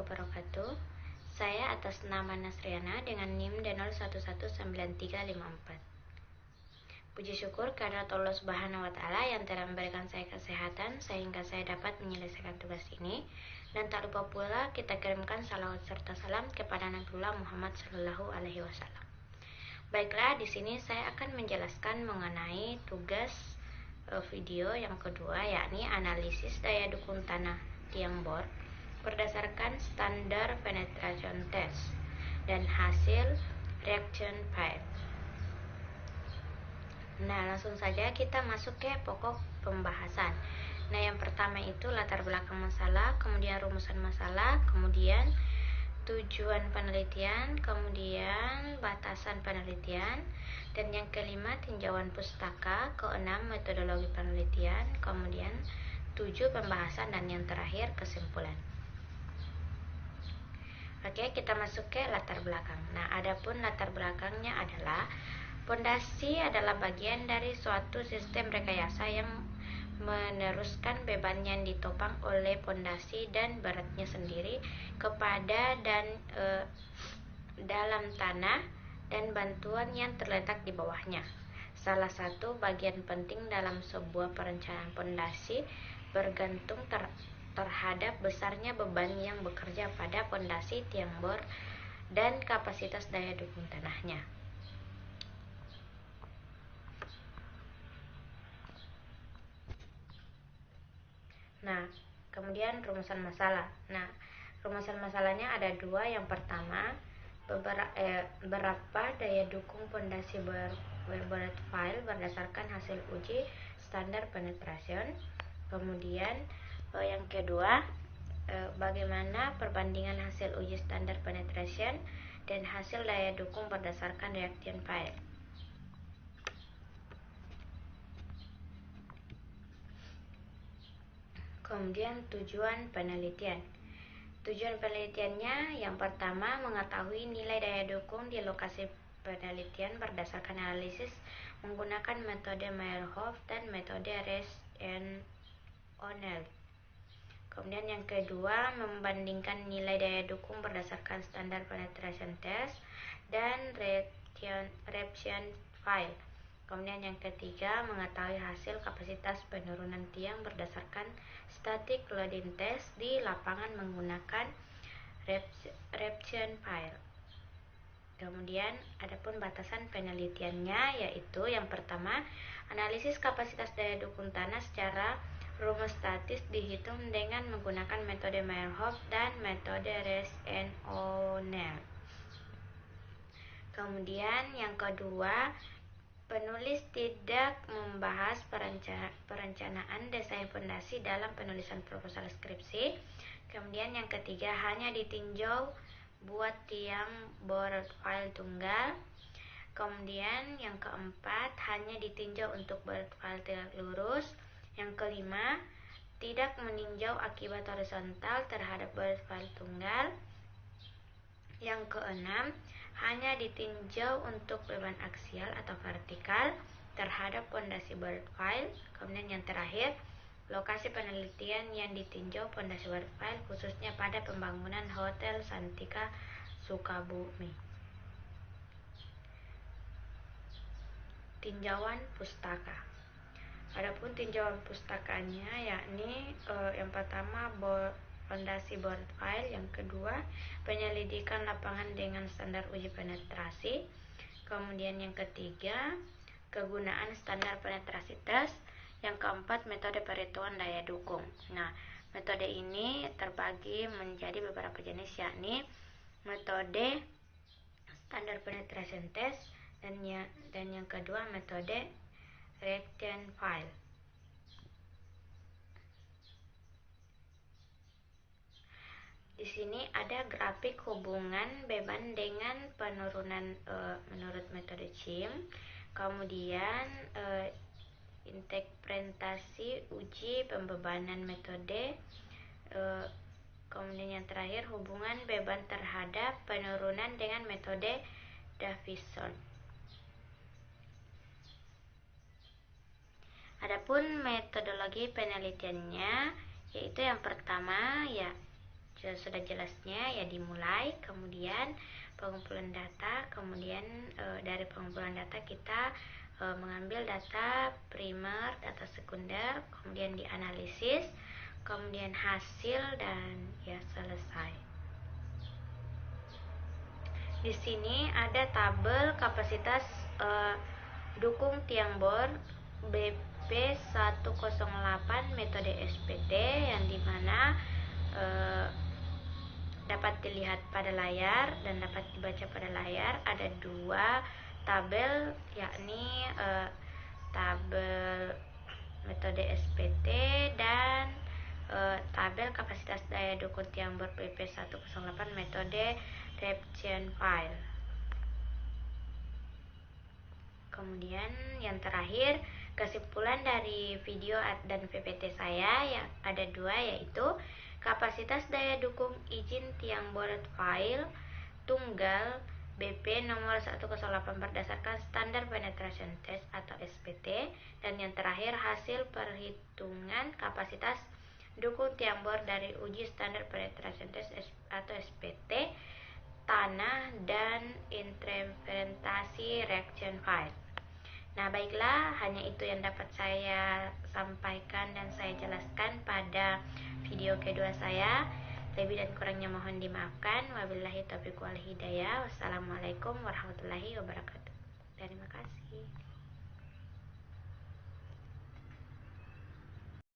wabarakatuh. Saya atas nama Nasriana dengan NIM D011934. Puji syukur kehadirat Allah Subhanahu wa Ta'ala yang telah memberikan saya kesehatan sehingga saya dapat menyelesaikan tugas ini. Dan tak lupa pula kita kirimkan salawat serta salam kepada Nabiullah Muhammad Sallallahu Alaihi Wasallam. Baiklah, di sini saya akan menjelaskan mengenai tugas video yang kedua, yakni analisis daya dukung tanah tiang bor berdasarkan standar penetration test dan hasil reaction pipe. Nah, langsung saja kita masuk ke pokok pembahasan. Nah, yang pertama itu latar belakang masalah, kemudian rumusan masalah, kemudian tujuan penelitian, kemudian batasan penelitian, dan yang kelima tinjauan pustaka, keenam metodologi penelitian, kemudian 7 pembahasan, dan yang terakhir kesimpulan. Oke, kita masuk ke latar belakang. Nah, adapun latar belakangnya adalah pondasi adalah bagian dari suatu sistem rekayasa yang meneruskan beban yang ditopang oleh pondasi dan beratnya sendiri kepada dan dalam tanah dan bantuan yang terletak di bawahnya. Salah satu bagian penting dalam sebuah perencanaan pondasi bergantung terhadap besarnya beban yang bekerja pada pondasi tiang bor dan kapasitas daya dukung tanahnya. Nah, kemudian rumusan masalah. Nah, rumusan masalahnya ada 2. Yang pertama, berapa daya dukung pondasi berberat file berdasarkan hasil uji standar penetration. Kemudian yang kedua, bagaimana perbandingan hasil uji standar penetration dan hasil daya dukung berdasarkan reaction file. Kemudian tujuan penelitian. Tujuan penelitiannya yang pertama mengetahui nilai daya dukung di lokasi penelitian berdasarkan analisis menggunakan metode Meyerhof dan metode Resch and O'Neill. Kemudian yang kedua membandingkan nilai daya dukung berdasarkan standar penetration test dan reaction file. Kemudian yang ketiga mengetahui hasil kapasitas penurunan tiang berdasarkan static loading test di lapangan menggunakan reaction file. Kemudian adapun batasan penelitiannya yaitu yang pertama analisis kapasitas daya dukung tanah secara rumus statis dihitung dengan menggunakan metode Meyerhof dan metode Resch and O'Neill. Kemudian yang kedua, penulis tidak membahas perencanaan desain fondasi dalam penulisan proposal skripsi. Kemudian yang ketiga, hanya ditinjau buat tiang bor file tunggal. Kemudian yang keempat, hanya ditinjau untuk board file tegak lurus. Yang kelima, tidak meninjau akibat horizontal terhadap board file tunggal. Yang keenam, hanya ditinjau untuk beban aksial atau vertikal terhadap pondasi board file. Kemudian yang terakhir, lokasi penelitian yang ditinjau pondasi board file khususnya pada pembangunan Hotel Santika Sukabumi. Tinjauan pustaka. Adapun tinjauan pustakanya yakni yang pertama pondasi board file, yang kedua penyelidikan lapangan dengan standar uji penetrasi, kemudian yang ketiga kegunaan standar penetrasi test, yang keempat metode perhitungan daya dukung. Nah, metode ini terbagi menjadi beberapa jenis yakni metode standar penetration test dan yang kedua metode reaction file. Di sini ada grafik hubungan beban dengan penurunan menurut metode CHIM, kemudian interpretasi uji pembebanan metode, kemudian yang terakhir hubungan beban terhadap penurunan dengan metode Davison. Adapun metodologi penelitiannya yaitu yang pertama ya sudah jelasnya ya dimulai. Kemudian pengumpulan data, kemudian dari pengumpulan data kita mengambil data primer, data sekunder, kemudian dianalisis, kemudian hasil, dan ya selesai. Di sini ada tabel kapasitas dukung tiang bor BP108 metode SPT, yang dimana dapat dilihat pada layar dan dapat dibaca pada layar. Ada dua tabel, yakni tabel metode SPT dan tabel kapasitas daya dukung tiang bor BP108 metode Repchen file. Kemudian yang terakhir, kesimpulan dari video dan PPT saya yang ada dua, yaitu kapasitas daya dukung izin tiang bor file tunggal BP nomor 108 berdasarkan standar penetration test atau SPT, dan yang terakhir hasil perhitungan kapasitas dukung tiang bor dari uji standar penetration test atau SPT tanah dan interpretasi reaction file. Nah, baiklah, hanya itu yang dapat saya sampaikan dan saya jelaskan pada video kedua saya. Lebih dan kurangnya mohon dimaafkan. Wabillahi taufiq wal hidayah. Wassalamualaikum warahmatullahi wabarakatuh. Terima kasih.